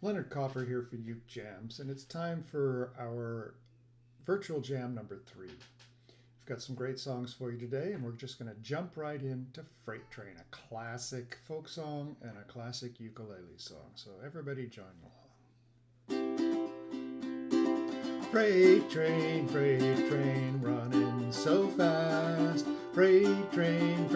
Leonard Coffer here for Uke Jams, and it's time for our virtual jam number 3. We've got some great songs for you today, and we're just going to jump right into Freight Train, a classic folk song and a classic ukulele song. So everybody join along. Freight train, running so fast. Freight train,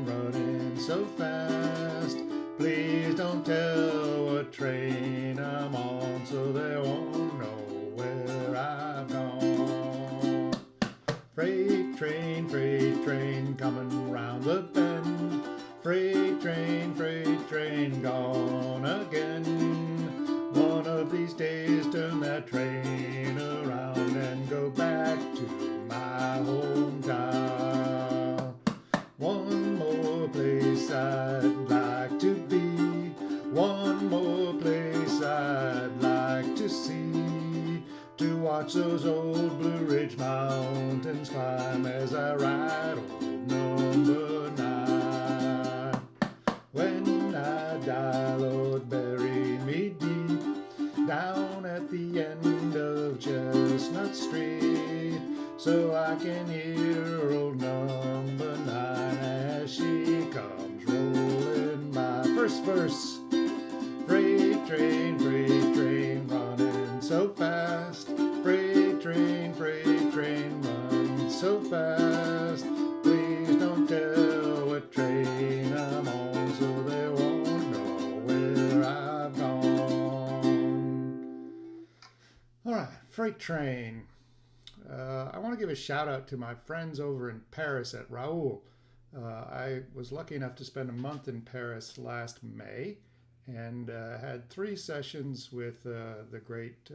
running so fast. Please don't tell what train I'm on, so they won't know where I've gone. Freight train, coming round the bend. Freight train, gone again. One of these days, turn that train around and go back to my hometown. One more place I'd like to be. One more place I'd like to see. To watch those old Blue Ridge mountains climb as I ride old number 9. When I die, Lord, bury me deep down at the end of Chestnut Street, so I can hear old number 9 as she comes rolling by. First verse. Freight train, running so fast. Freight train, running so fast. Please don't tell what train I'm on, so they won't know where I've gone. All right, Freight Train. I want to give a shout out to my friends over in Paris at Raoul. I was lucky enough to spend a month in Paris last May and had 3 sessions with the great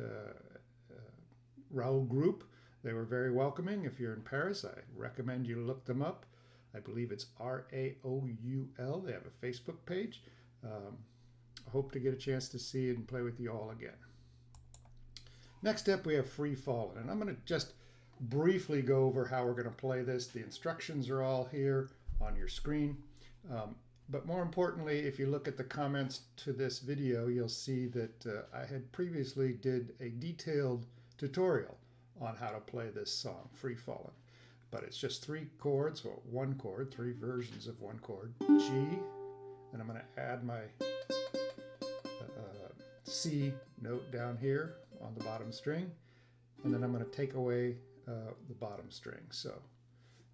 Raoul group. They were very welcoming. If you're in Paris, I recommend you look them up. I believe it's RAOUL. They have a Facebook page. I hope to get a chance to see and play with you all again. Next up, we have Free Fallin', and I'm going to just briefly go over how we're going to play this. The instructions are all here on your screen. But more importantly, if you look at the comments to this video, you'll see that I had previously did a detailed tutorial on how to play this song, Free Fallin'. But it's just 3 chords, well, 1 chord, 3 versions of 1 chord, G, and I'm going to add my C note down here on the bottom string, and then I'm going to take away the bottom string. So,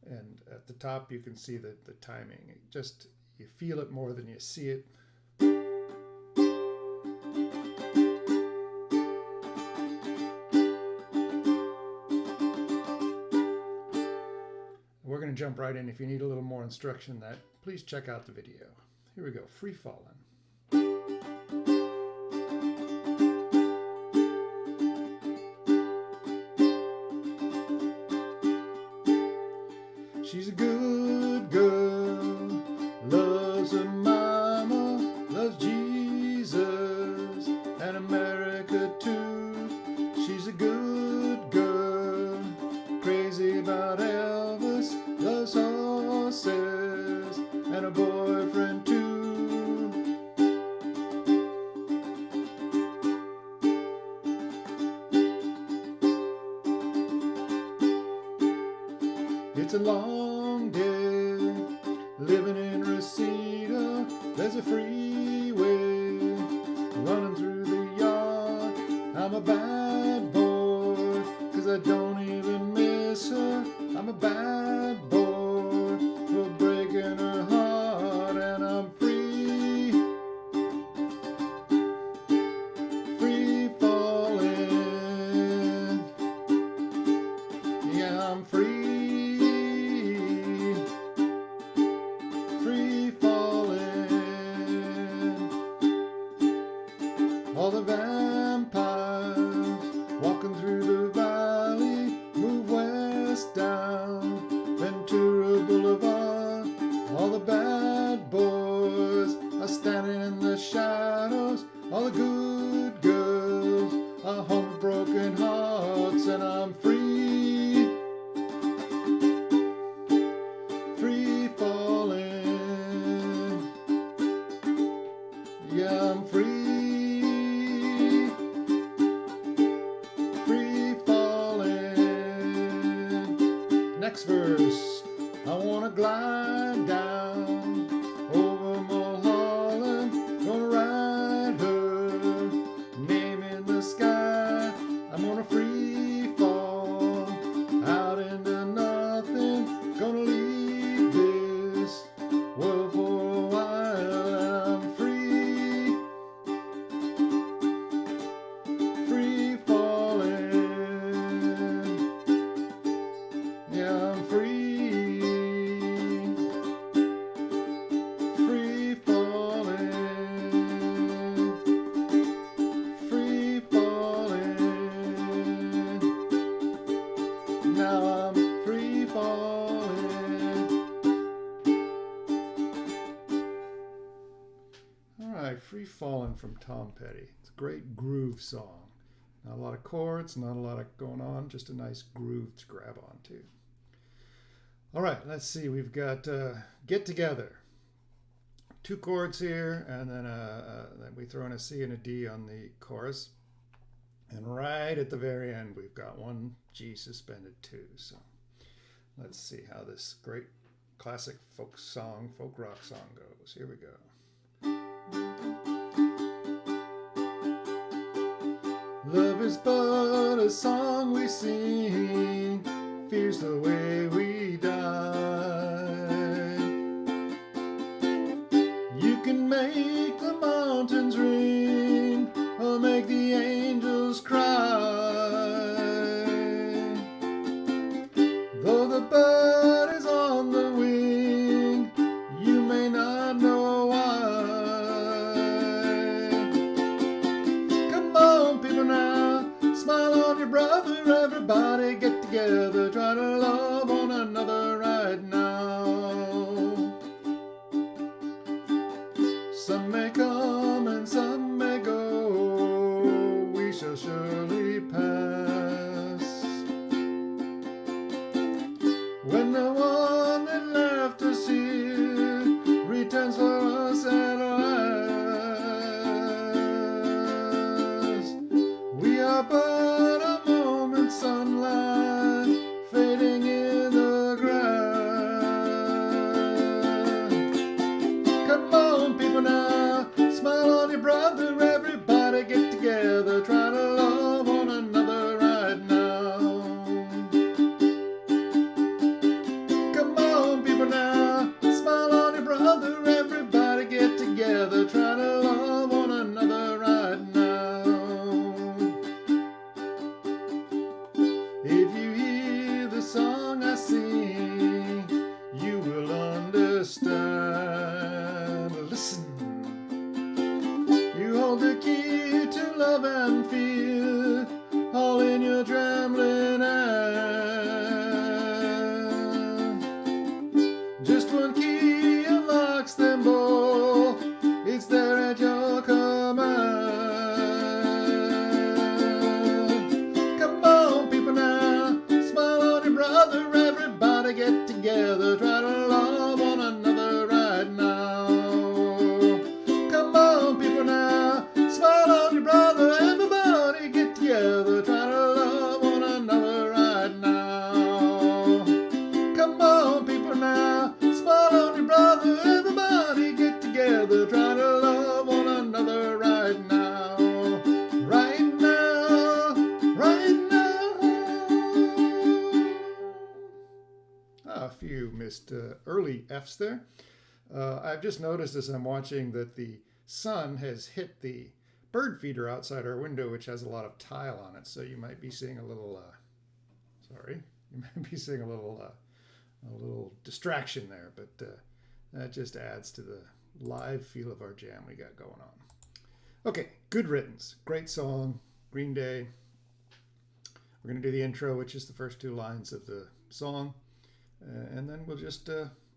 and at the top you can see the timing. Just you feel it more than you see it. We're going to jump right in. If you need a little more instruction, that please check out the video. Here we go, Free Fallin'. She's a good girl, loves her mama, loves Jesus and America too. She's a good girl, crazy about Elvis, loves horses and a boyfriend too. It's a long day, living in Reseda. There's a freeway running through the yard. I'm a bad boy, 'cause I don't even miss her. I'm a bad boy for breaking her heart, and I'm free, free falling. Yeah, I'm free. All the vampires walking through the valley move west down Ventura Boulevard. All the bad boys are standing in the shadows. All the good girls are home with broken hearts, and I'm free, next verse. I wanna glide down over Mulholland, gonna ride her name in the sky. I'm gonna free fall out into nothing, gonna leave this world for a while, and I'm free, free falling. Yeah, I'm free, free falling, free falling. Now I'm free falling. All right, Free Fallin' from Tom Petty. It's a great groove song. Not a lot of chords, not a lot of going on, just a nice groove to grab onto. All right, let's see. We've got Get Together. 2 chords here, and then we throw in a C and a D on the chorus. And right at the very end, we've got 1 G suspended 2. So let's see how this great classic folk rock song goes. Here we go. Love is but a song we sing, fear's the way we die. You can make the mountains ring or make the angels cry. Though the bird is on the wing, you may not know why. Come on, people now, smile on your brother, everybody get together, try to love one another right now. Some may come and some may go, we shall surely pass. When the one that left us here returns for us at last, we are but a moment's sunlight fading in the grass. Come on, people now, smile on your brother, everybody get together, try to love one another right now. Come on, people now, smile on your brother, everybody get together, try to love one another right now. If you hear the song I sing, you will understand. Listen, you hold the key to love and fear, all in your trembling hand. Just 1 key unlocks them both, it's there at your command. Come on, people now, smile on your brother, everybody get together, try to love one another right now. Come on, people now, smile on your brother, everybody get together, try to love one another right now. Come on, people now, smile on your brother, everybody get together, try to love one another right now. Right now, right now. A few missed early F's there. I've just noticed as I'm watching that the sun has hit the bird feeder outside our window, which has a lot of tile on it. So you might be seeing a little, a little distraction there, but that just adds to the live feel of our jam we got going on. Okay, Good Riddance, great song, Green Day. We're going to do the intro, which is the first 2 lines of the song, and then we'll just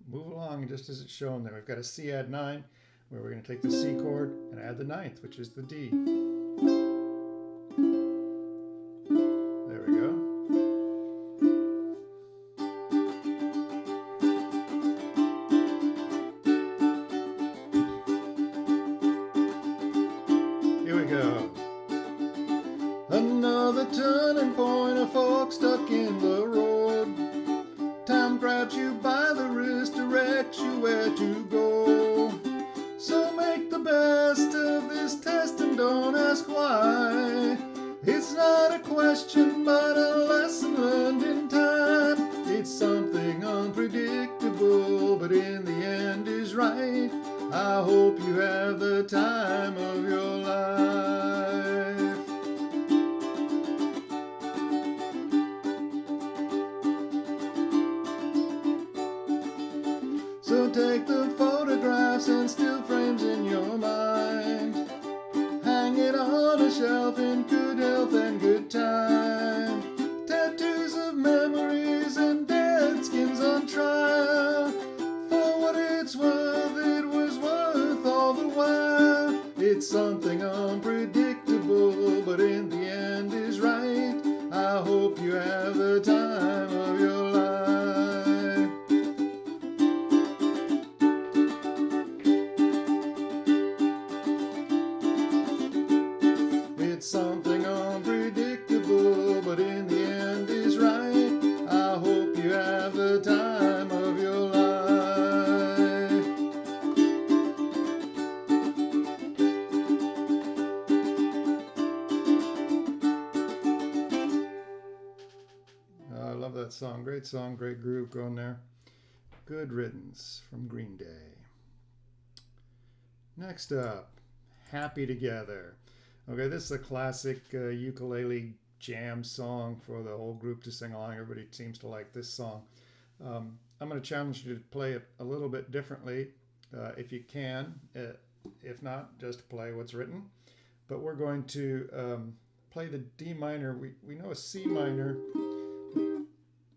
move along just as it's shown there. We've got a C add 9, where we're going to take the C chord and add the 9th, which is the D. There we go. Here we go. Another turning point, a fork stuck in the road. grabs you by the wrist, directs you where to go. So make the best of this test and don't ask why. It's not a question but a lesson learned in time. It's something unpredictable but in the end is right. I hope you have the time of your life. So take the photographs and still frames in your mind. Hang it on a shelf in good health and good time. Tattoos of memories and dead skins on trial. For what it's worth, it was worth all the while. It's something unpredictable, but in the end is right. I hope you have the time of your life. It's something unpredictable, but in the end is right. I hope you have the time of your life. I love that song. Great song, great groove going there. Good Riddance from Green Day. Next up, Happy Together. Okay, this is a classic ukulele jam song for the whole group to sing along. Everybody seems to like this song. I'm going to challenge you to play it a little bit differently if you can. If not, just play what's written. But we're going to play the D minor. We know a C minor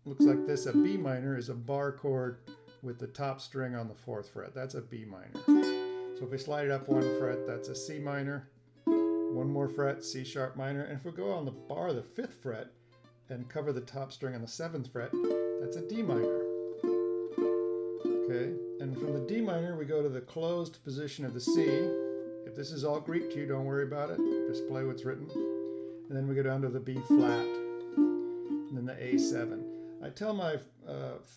looks like this. A B minor is a bar chord with the top string on the 4th fret. That's a B minor. So if we slide it up 1 fret, that's a C minor. 1 more fret, C sharp minor. And if we go on the bar, the 5th fret, and cover the top string on the 7th fret, that's a D minor. Okay, and from the D minor, we go to the closed position of the C. If this is all Greek to you, don't worry about it. Just play what's written. And then we go down to the B flat, and then the A7. I tell my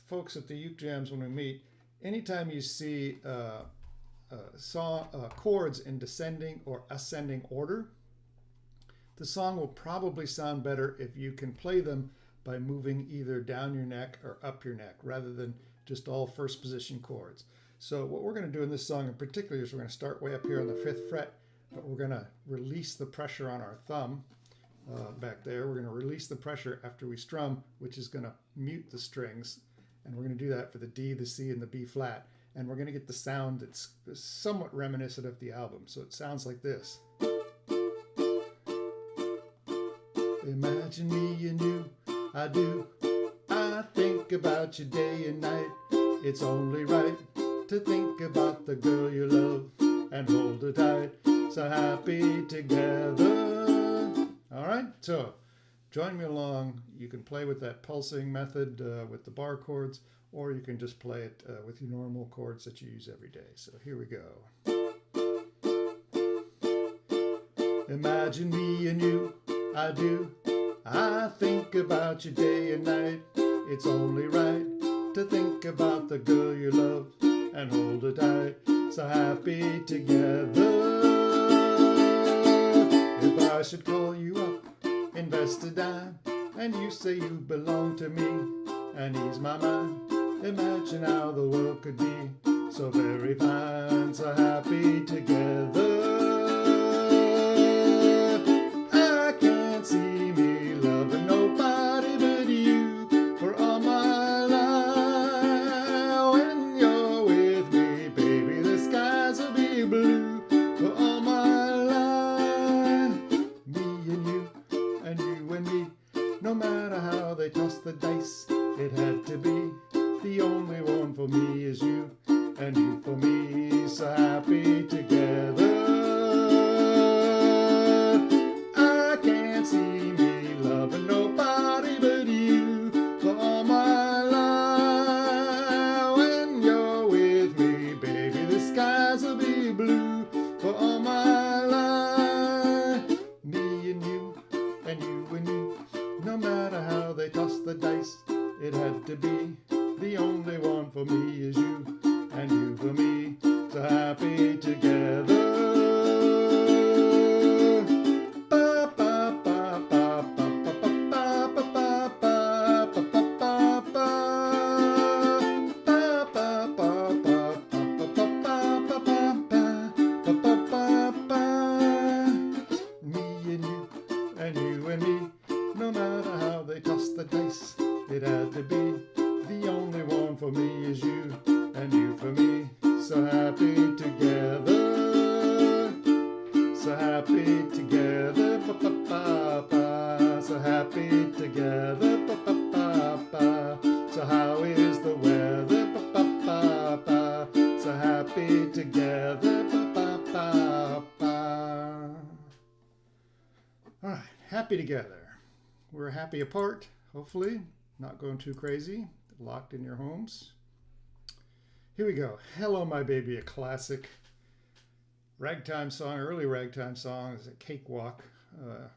folks at the Uke Jams when we meet, anytime you see chords in descending or ascending order, the song will probably sound better if you can play them by moving either down your neck or up your neck rather than just all first position chords. So what we're going to do in this song in particular is we're going to start way up here on the 5th fret, but we're going to release the pressure on our thumb back there. We're going to release the pressure after we strum, which is going to mute the strings, and we're going to do that for the D, the C, and the B flat. And we're going to get the sound that's somewhat reminiscent of the album. So it sounds like this. Imagine me and you, I do. I think about you day and night. It's only right to think about the girl you love and hold her tight. So happy together. All right, so join me along. You can play with that pulsing method with the bar chords, or you can just play it with your normal chords that you use every day. So here we go. Imagine me and you, I do. I think about you day and night. It's only right to think about the girl you love and hold her tight. So happy together. If I should call you up, invest a dime, and you say you belong to me and ease my mind, imagine how the world could be so very fine, so happy together. I can't see me loving nobody but you for all my life. When you're with me, baby, the skies will be blue for all my life. Me and you and me, no matter how they toss the dice, it had to be. The only one for me is you, and you for me, so happy together. I can't see me loving nobody but you for all my life. When you're with me, baby, the skies will be blue for all my life. Me and you and you, no matter how they toss the dice, it had to be. The only one for me is you, and you for me. So happy together. And you and me, no matter how they toss the dice, it had to be. The only one for me is you, and you for me. So happy together, so happy together, ba-ba-ba-ba. So happy together, ba-ba-ba-ba. So how is the weather, ba-ba-ba-ba. So happy together, ba-ba-ba-ba. All right, happy together. We're happy apart, hopefully, not going too crazy, locked in your homes. Here we go. Hello, My Baby, a classic ragtime song, early ragtime song. It's a cakewalk. A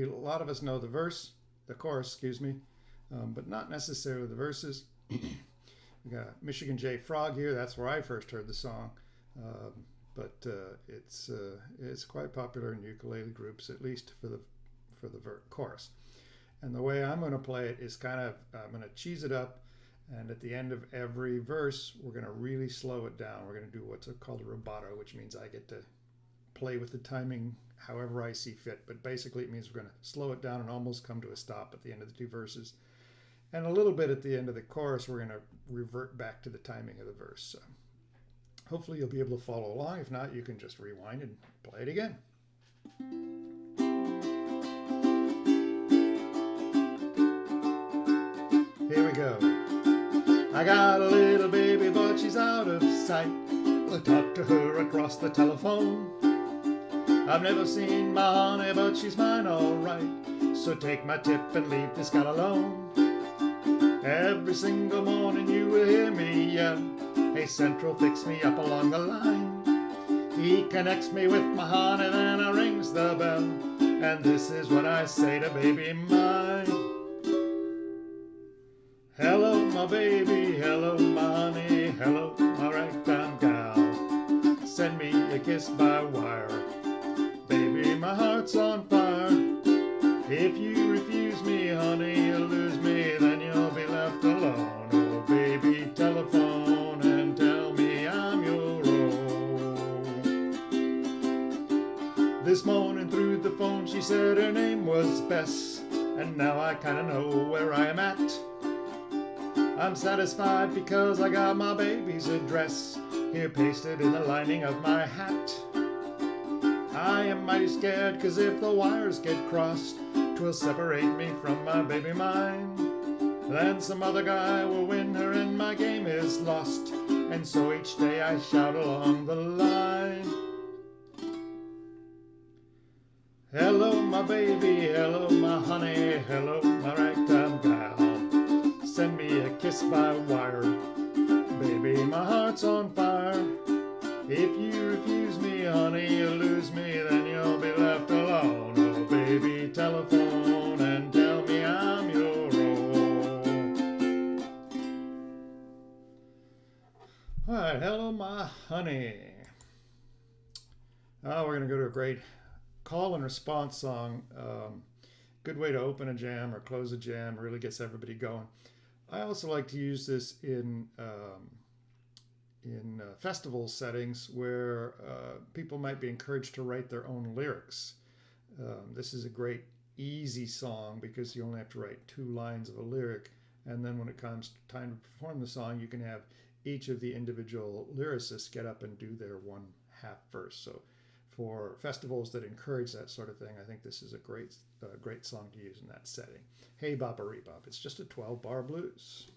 lot of us know the chorus, but not necessarily the verses. We got Michigan J. Frog here. That's where I first heard the song. But it's quite popular in ukulele groups, at least for the chorus. And the way I'm going to play it is I'm going to cheese it up, and at the end of every verse, we're going to really slow it down. We're going to do what's called a rubato, which means I get to play with the timing however I see fit. But basically, it means we're going to slow it down and almost come to a stop at the end of the two verses. And a little bit at the end of the chorus, we're going to revert back to the timing of the verse. So hopefully you'll be able to follow along. If not, you can just rewind and play it again. Here we go. I got a little baby, but she's out of sight. I talk to her across the telephone. I've never seen my honey, but she's mine all right. So take my tip and leave this gal alone. Every single morning you will hear me yell, "Hey Central, fix me up along the line." He connects me with my honey, then I rings the bell, and this is what I say to baby mine. Hello, my baby, hello, my honey, hello, my ragtime gal. Send me a kiss by wire. Baby, my heart's on fire. If you refuse me, honey, you'll lose me, then you'll be left alone. Oh, baby, telephone and tell me I'm your own. This morning through the phone, she said her name was Bess, and now I kinda know where I am at. I'm satisfied because I got my baby's address here pasted in the lining of my hat. I am mighty scared, 'cause if the wires get crossed, 'twill separate me from my baby mine. Then some other guy will win her and my game is lost, and so each day I shout along the line. Hello, my baby, hello, my honey, hello, my ragtime gal. Send me a kiss by wire. Baby, my heart's on fire. If you refuse me, honey, you'll lose me, then you'll be left alone. Oh, baby, telephone and tell me I'm your own. All right, hello, my honey. We're going to go to a great call and response song. Good way to open a jam or close a jam, really gets everybody going. I also like to use this in festival settings where people might be encouraged to write their own lyrics. This is a great, easy song because you only have to write 2 lines of a lyric, and then when it comes time to perform the song, you can have each of the individual lyricists get up and do their 1/2 verse. So for festivals that encourage that sort of thing, I think this is a great song to use in that setting. Hey Baba Rebop, it's just a 12-bar blues.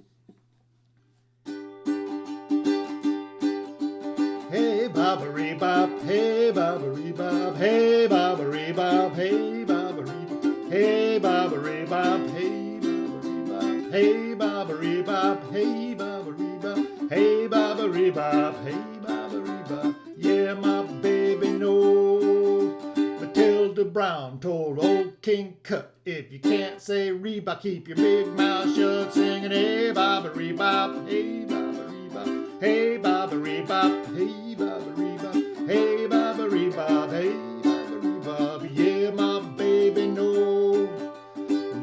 Hey Baba Rebop, hey Baba Rebop, hey Baba Rebop, hey Baba Rebop, hey Baba Rebop, hey Baba Rebop, hey Baba Rebop, hey Baba Rebop, hey Baba Rebop, hey Baba Rebop. Yeah, my baby knows, but till Elder Brown told old King Cut, if you can't say reba, keep your big mouth shut, singing hey baba rebop, hey baba rebop, hey baba rebop, hey baba rebop, hey baba rebop, hey baba rebop. Yeah, my baby knows.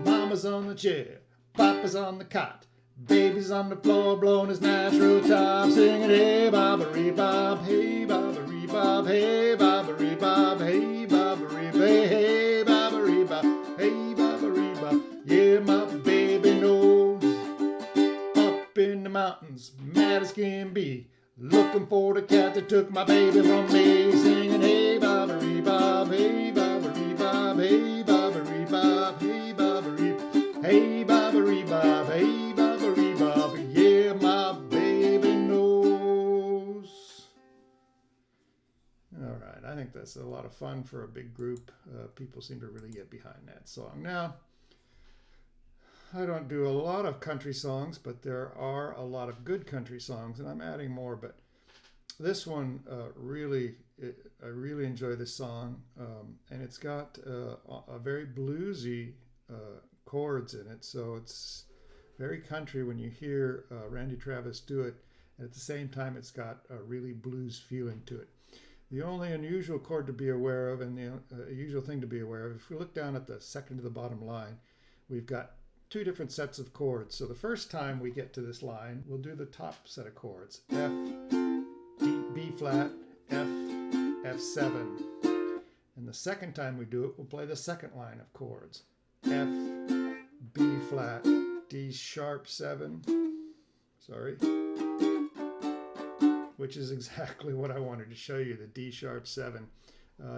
Mama's on the chair, Papa's on the cot, baby's on the floor blowing his natural top, singing hey baba rebop, hey baba rebop, hey baba rebop, hey baba rebop, hey baba rebop, hey baba rebop. Yeah, my baby knows. Up in the mountains, mad as can be, looking for the cat that took my baby from me, singing hey baba rebop, hey baba rebop, hey baba rebop, hey baba rebop, hey baba rebop, hey baba rebop. Yeah, my baby knows. All right, I think that's a lot of fun for a big group. People seem to really get behind that song. Now, I don't do a lot of country songs, but there are a lot of good country songs, and I'm adding more. But this one I really enjoy this song, and it's got a very bluesy chords in it, so it's very country when you hear Randy Travis do it, and at the same time it's got a really blues feeling to it. The only unusual chord to be aware of, and the usual thing to be aware of, if we look down at the second to the bottom line, we've got two different sets of chords. So the first time we get to this line, we'll do the top set of chords. F, D, B flat, F, F7. And the second time we do it, we'll play the second line of chords. F, B flat, D sharp 7. Sorry. Which is exactly what I wanted to show you, the D sharp 7.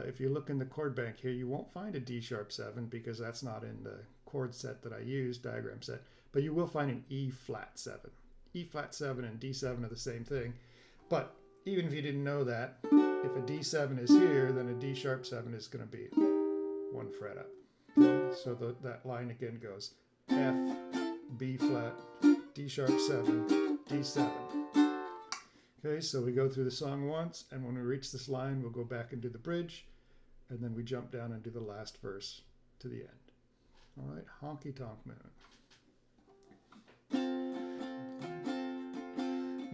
If you look in the chord bank here, you won't find a D sharp 7 because that's not in the chord set that I use, diagram set, but you will find an E flat 7. E flat 7 and D7 are the same thing, but even if you didn't know that, if a D7 is here, then a D sharp 7 is going to be one fret up. Okay? So that line again goes F, B flat, D sharp 7, D7. Okay, so we go through the song once, and when we reach this line, we'll go back and do the bridge, and then we jump down and do the last verse to the end. All right, Honky Tonk Moon.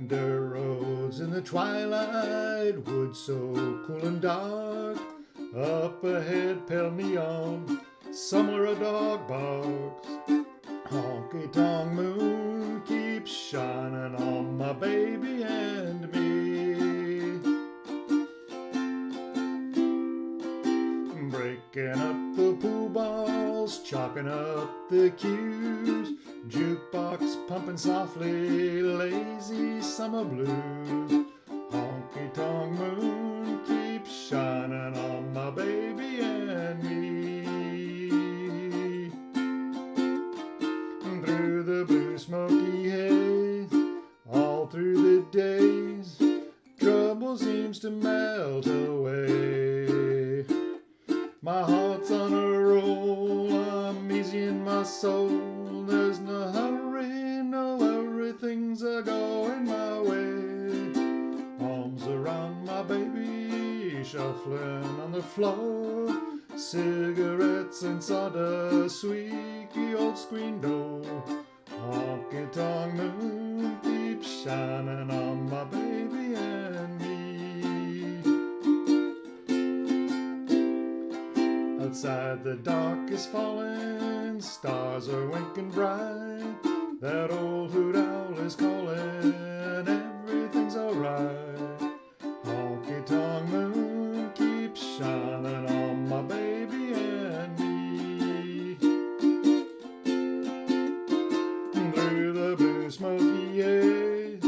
The roads in the twilight, woods so cool and dark, up ahead pale neon, somewhere a dog barks. Honky Tonk Moon keeps shining on my baby and me, breaking up the pool balls, chalking up the cues, jukebox pumping softly, lazy summer blues. Honky Tonk Moon keeps shining on my baby and me. Through the blue smoky haze, all through the days, trouble seems to melt away. My heart's on a roll, I'm easy in my soul. There's no hurry, things are going my way. Arms around my baby, shuffling on the floor. Cigarettes and sawdust, squeaky old screen door. Honky Tonk Moon keeps shining on my baby and me. Outside the dark is falling, stars are winking bright. That old hoot owl is calling, everything's alright. Honky Tonk Moon keeps shining on my baby and me. Through the blue smoky haze,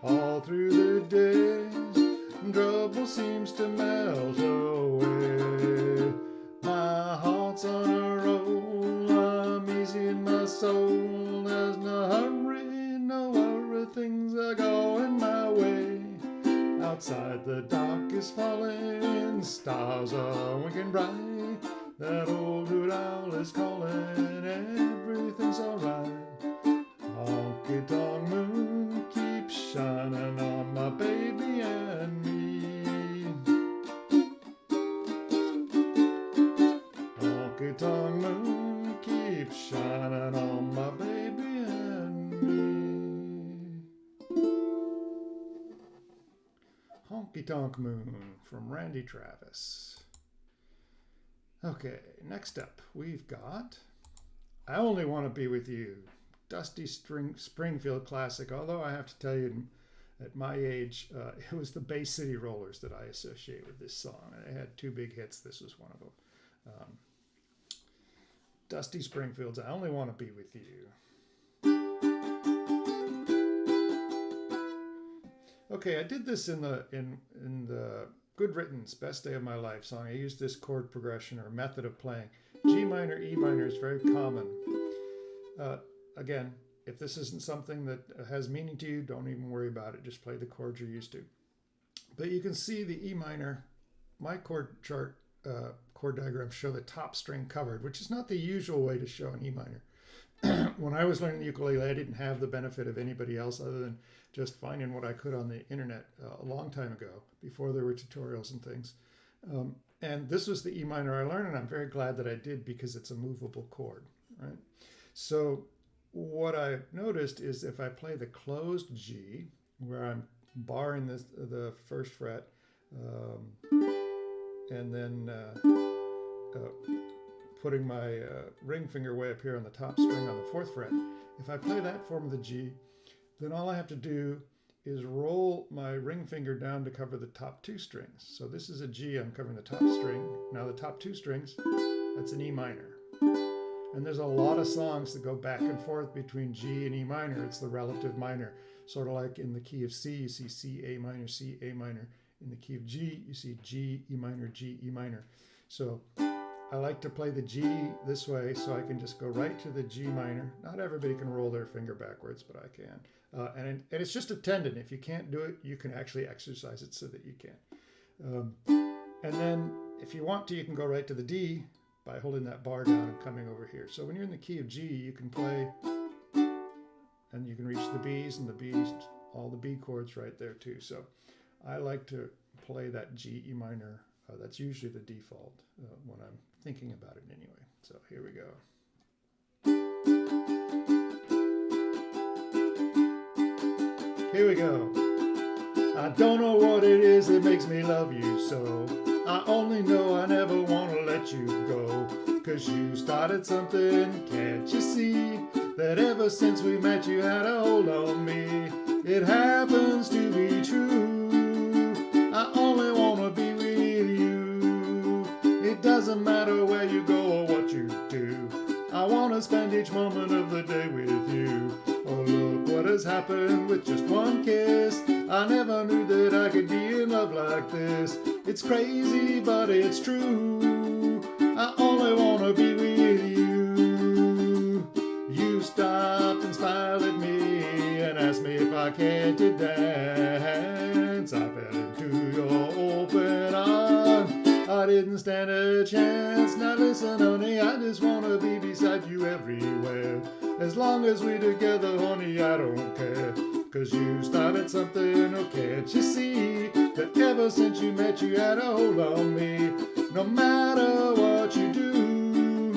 all through the days, trouble seems to melt away. My heart's on a roll, I'm easy in my soul. There's no hurry, things are going my way. Outside the dark is falling, stars are winking bright. That old hoot owl is calling, everything's alright. Honky Tonk Moon keeps shining on my baby and me. shining on my baby and me. Honky Tonk Moon from Randy Travis. Okay, next up we've got I Only Want to Be With You. Dusty Springfield classic, although I have to tell you, at my age, it was the Bay City Rollers that I associate with this song. They had two big hits. This was one of them. Dusty Springfield's I Only Want to Be With You. Okay, I did this in the Good Riddance, Best Day of My Life song. I used this chord progression or method of playing. G minor, E minor is very common. Again, if this isn't something that has meaning to you, don't even worry about it. Just play the chords you're used to. But you can see the E minor, my chord chart, chord diagrams show the top string covered, which is not the usual way to show an E minor. When I was learning the ukulele, I didn't have the benefit of anybody else other than just finding what I could on the internet a long time ago, before there were tutorials and things. And this was the E minor I learned, and I'm very glad that I did because it's a movable chord, right? So what I've noticed is if I play the closed G, where I'm barring the first fret, and then putting my ring finger way up here on the top string on the fourth fret, if I play that form of the G, then all I have to do is roll my ring finger down to cover the top two strings. So this is a G, I'm covering the top string. Now the top two strings, that's an E minor. And there's a lot of songs that go back and forth between G and E minor. It's the relative minor. Sort of like in the key of C, you see C, A minor, C, A minor. In the key of G, you see G, E minor, G, E minor. So I like to play the G this way so I can just go right to the G minor. Not everybody can roll their finger backwards, but I can. And it's just a tendon. If you can't do it, you can actually exercise it so that you can. And then if you want to, you can go right to the D by holding that bar down and coming over here. So when you're in the key of G, you can play, and you can reach the B's, and the B's, all the B chords right there too. So I like to play that G, E minor. That's usually the default when I'm thinking about it anyway. So here we go. Here we go. I don't know what it is that makes me love you so. I only know I never want to let you go. 'Cause you started something, can't you see? That ever since we met you had a hold on me. It happens to be true. I only want to be with you. It doesn't matter where you go or what you do. I want to spend each moment of the day with you. Oh, look what has happened with just one kiss. I never knew that I could be in love like this. It's crazy, but it's true. I only want to be with you. You stopped and smiled at me and asked me if I cared to dance. I fell into your open arms. I didn't stand a chance. Now listen, honey, I just want to be beside you everywhere. As long as we're together, honey, I don't care. 'Cause you started something, oh, can't you see? That ever since you met, you had a hold on me. No matter what you do,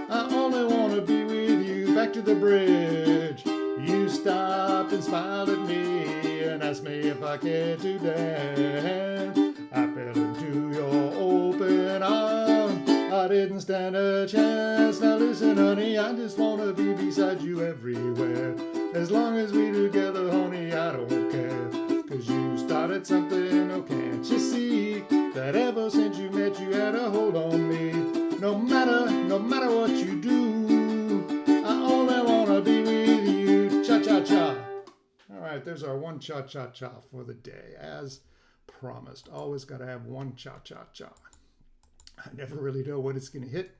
I only want to be with you. Back to the bridge. You stopped and smiled at me and asked me if I cared to dance. I fell into your open arms. I didn't stand a chance. Now listen, honey, I just want to be beside you everywhere. As long as we're together, honey, I don't care. 'Cause you started something, oh, can't you see? That ever since you met, you had a hold on me. No matter what you do, I only want to be with you. Cha-cha-cha. All right, there's our one cha-cha-cha for the day. As promised, always got to have one cha-cha-cha. I never really know when it's going to hit,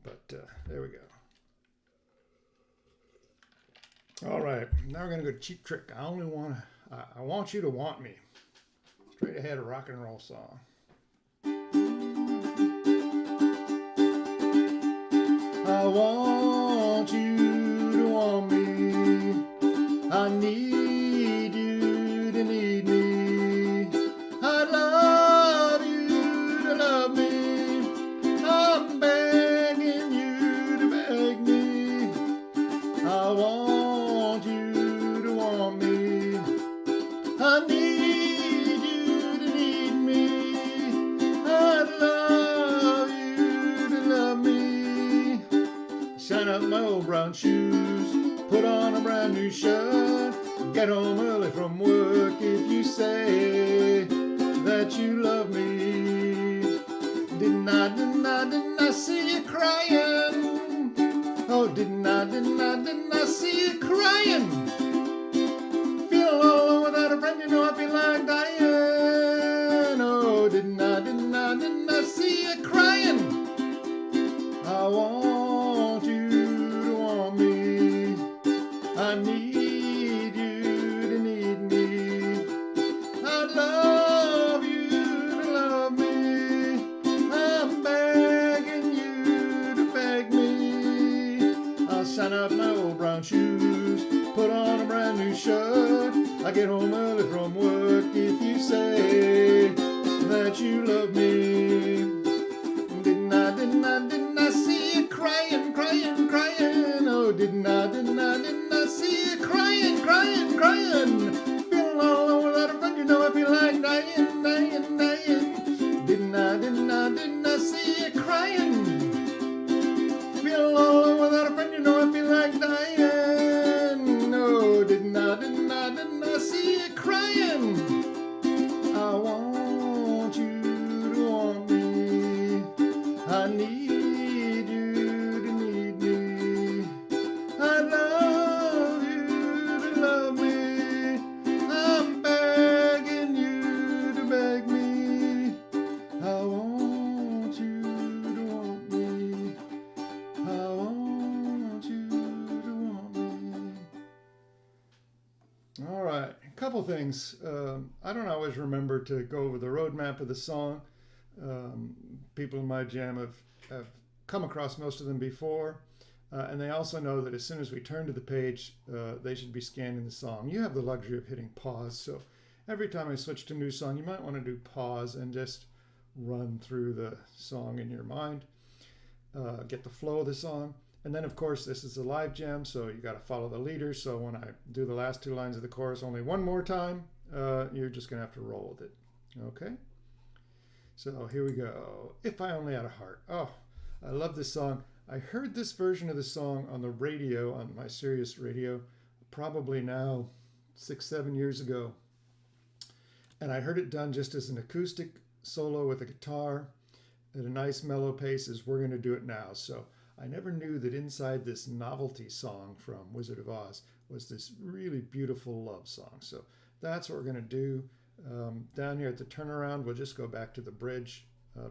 but there we go. All right, now we're going to go to Cheap Trick. I want you to want me. Straight ahead, a rock and roll song. I want you to want me. I need you to need me. I love you to love me. I'm begging you to beg me. I want you to want me. I need you to need me. I'd love you to love me. Shine up my old brown shoes, put on a brand new shirt, get home early from work if you say that you love me. Didn't I see you crying? Oh, didn't I see you crying? Feel all alone without a friend, you know I feel like dying. Oh, didn't I see you crying? I want you to want me. I need you to need me. I'd love you to love me. I'm begging you to beg me. I'll shine up my old brown shoes, put on a brand new shirt. I get home early from work if you say that you love me. Didn't I see you crying, crying, crying? Oh, didn't I see you crying, crying, crying? Feeling all alone without a friend, you know I feel like dying, dying, dying. Didn't I see you crying? Feeling all alone without a friend, you know I feel like dying. No, didn't I see you crying? I want you to want me. I need you to need me. I love you to love me. I'm begging you to beg me. I want you to want me. I want you to want me. All right, a couple things. I don't always remember to go over the roadmap of the song. People in my jam have come across most of them before, and they also know that as soon as we turn to the page, they should be scanning the song. You have the luxury of hitting pause, so every time I switch to a new song, you might want to do pause and just run through the song in your mind, get the flow of the song. And then, of course, this is a live jam, so you got to follow the leader. So when I do the last two lines of the chorus only one more time, you're just going to have to roll with it. Okay? So here we go. If I Only Had a Heart. Oh, I love this song. I heard this version of the song on the radio, on my Sirius radio, probably now 6-7 years ago. And I heard it done just as an acoustic solo with a guitar at a nice mellow pace as we're going to do it now. So I never knew that inside this novelty song from Wizard of Oz was this really beautiful love song. So that's what we're going to do. Down here at the turnaround, we'll just go back to the bridge.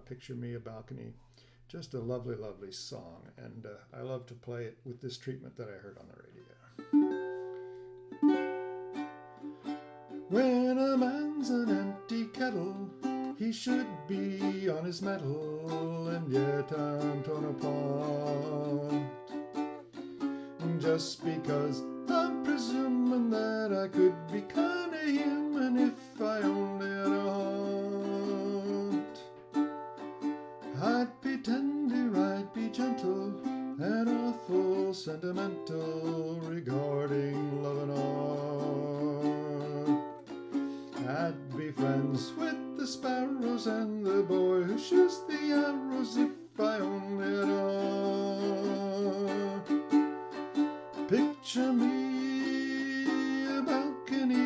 Picture Me a Balcony. Just a lovely, lovely song. And I love to play it with this treatment that I heard on the radio. When a man's an empty kettle, he should be on his mettle, and yet I'm torn apart. And just because I'm presuming that I could be kind of human if I only had a heart. I'd be tender, I'd be gentle, and awful sentimental regarding love and art. I'd be friends with the sparrows and the boy who shoots the arrows if I only had a heart. Picture me a balcony,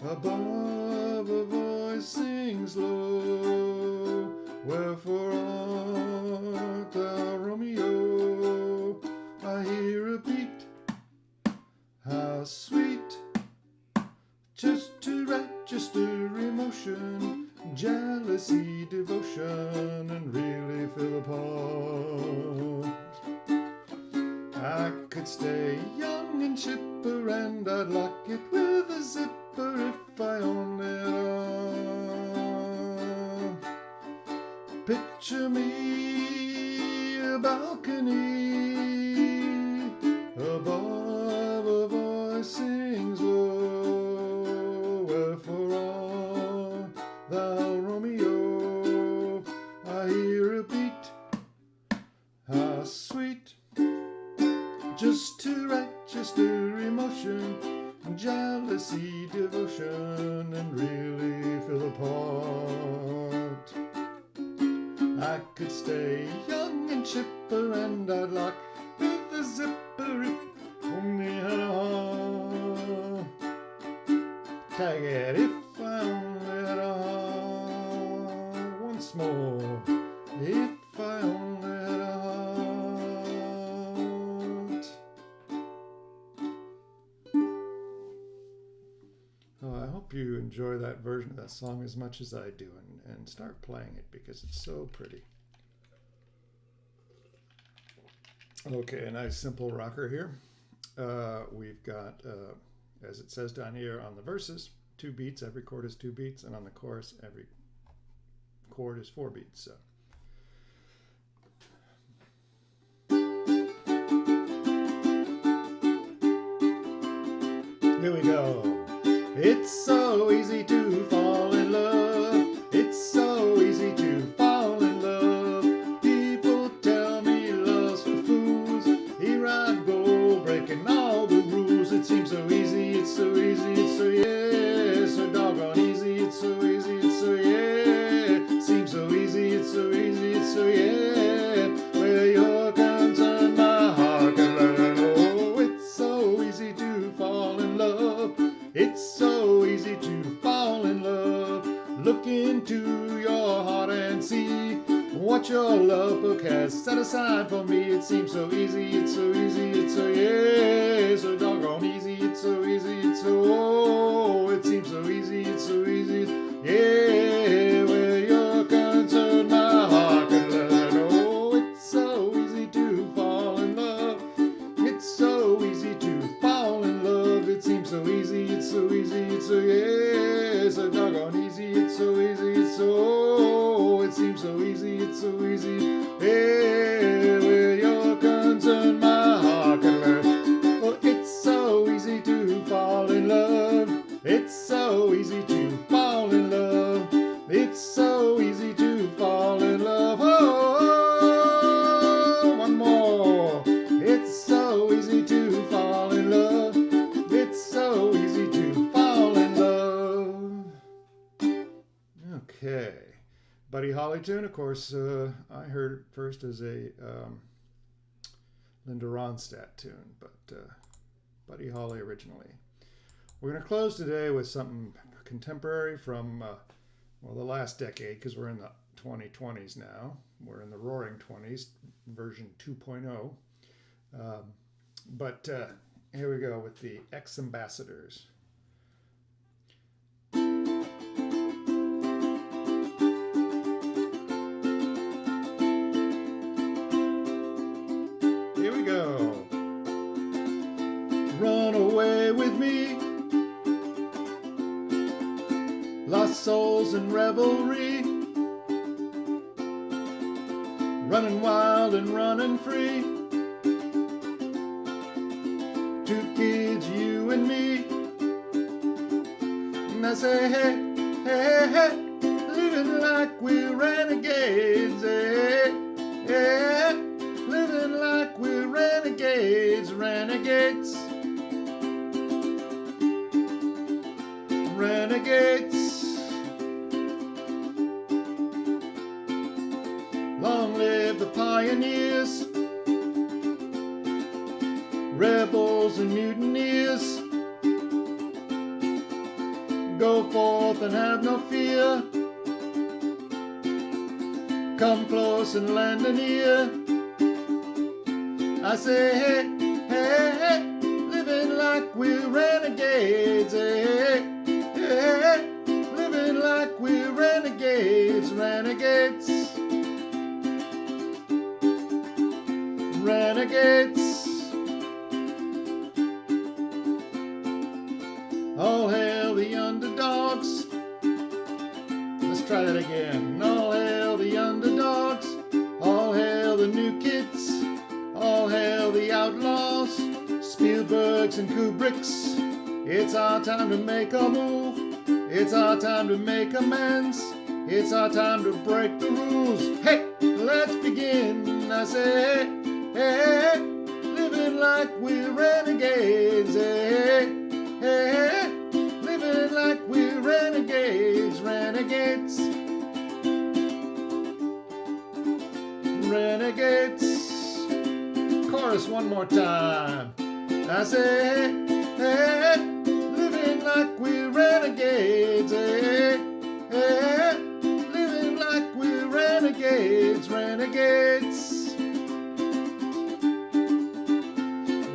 above a voice sings low. Wherefore art thou, Romeo? I hear a beat, how sweet, just to register emotion, jealousy, devotion, and really fill a part. I could stay young and chipper, and I'd lock it with a zipper if I only had a picture me a balcony, above a voice sings low. Wherefore art thou, Romeo? I hear a beat, how sweet, just to register emotion, jealousy, devotion, and really feel a part. I could stay young and chipper, and I'd lock with a zipper if only had a heart. Tag it if I only had a heart. Once more, if I only had a heart. Oh, I hope you enjoy that version of that song as much as I do, and start playing it because it's so pretty. Okay, a nice simple rocker here. We've got, as it says down here on the verses, 2 beats. Every chord is 2 beats, and on the chorus, every chord is 4 beats. So. Here we go. It's so easy to fall in love. It's so easy to fall in love. People tell me love's for fools. Here I go, breaking all the rules. It seems so easy, it's so easy, it's so yeah, so doggone easy, it's so easy, it's so yeah. Seems so easy, it's so easy, it's so yeah. Where you're concerned, my heart can learn. Oh, it's so easy to fall in love. It's so easy to fall in love. Look into your heart and see what your love book has set aside for me. It seems so easy, it's so easy, it's so yeah, so doggone easy, it's so easy, it's so oh, it seems so easy, it's so easy, yeah, where you're concerned, my heart can learn. Oh, it's so easy to fall in love. It's so easy to fall in love. It seems so easy, it's so easy, it's so yeah, so doggone easy, it's so easy, it's so oh, it seems so easy, it's so easy, yeah, where you're concerned, my heart can learn. Oh, it's so easy to fall in love. It's so easy to fall in love. It's so easy to fall in love. Oh, one more. It's so easy to fall in love. It's so easy to fall in love. Okay. Buddy Holly tune, of course, I heard it first as a Linda Ronstadt tune, but Buddy Holly originally. We're going to close today with something contemporary from, well, the last decade, because we're in the 2020s now. We're in the Roaring 20s, version 2.0. But here we go with the Ex-Ambassadors. Here we go. Run away with me. Lost souls in revelry. Running wild and running free. 2 kids, you and me. And I say, hey, hey, hey, living like we're renegades, hey, hey, living like we're renegades, renegades, renegades. Long live the pioneers, rebels and mutineers. Go forth and have no fear. Come close and lend an ear. I say, hey, hey, hey, living like we're renegades, hey, hey, hey, living like we're renegades, renegades, renegades. All hail the underdogs. Let's try that again. All hail the underdogs. All hail the new kids. All hail the outlaws. Spielbergs and Kubricks. It's our time to make a move. It's our time to make amends. It's our time to break the rules. Hey, let's begin. I say, hey, hey, living like like we're renegades, eh? Hey, living like we're renegades, renegades, renegades. Chorus one more time. I say, hey, living like we're renegades, eh? Hey, living like we're renegades, renegades,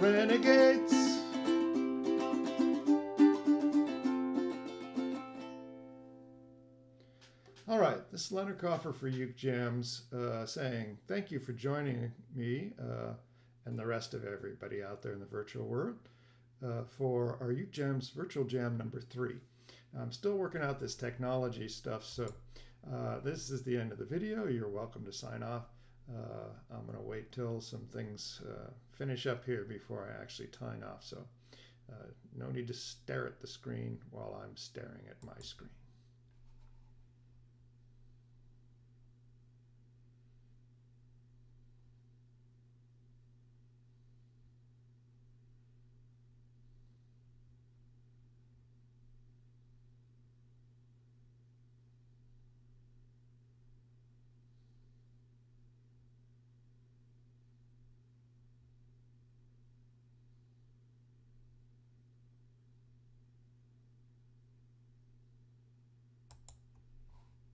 renegades. All right, this is Leonard Coffer for Uke Jams saying thank you for joining me and the rest of everybody out there in the virtual world for our Uke Jams Virtual Jam number 3. I'm still working out this technology stuff, so this is the end of the video. You're welcome to sign off. I'm going to wait till some things finish up here before I actually sign off, so no need to stare at the screen while I'm staring at my screen.